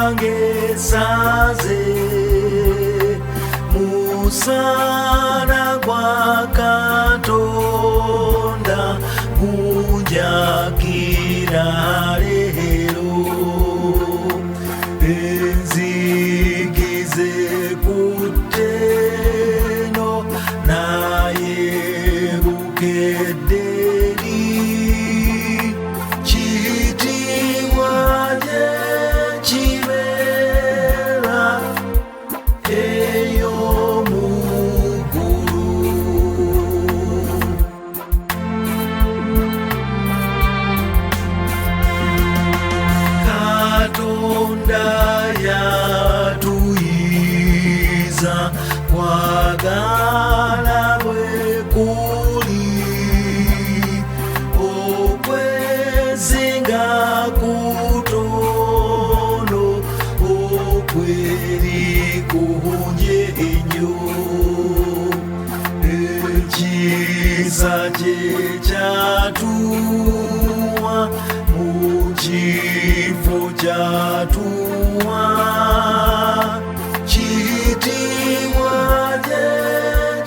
lyange saze musana gwa Katonda munjakira leero enzigize kutteno naye bukedde kiyitibwa gye kibeera eyo mu ggulu. Katonda yatuyiza kwagala bwe kuli okwezinga kutono okweri kunje ennyo ekisa kye kyatuwa mu kifo kyatuwa kiyitibwa gye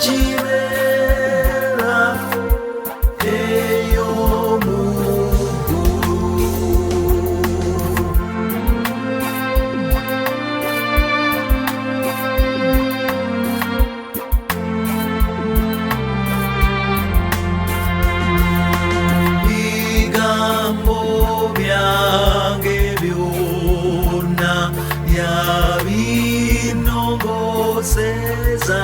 kibeera eyo mu ggulu. Bigambo byange byonna yabinongoseza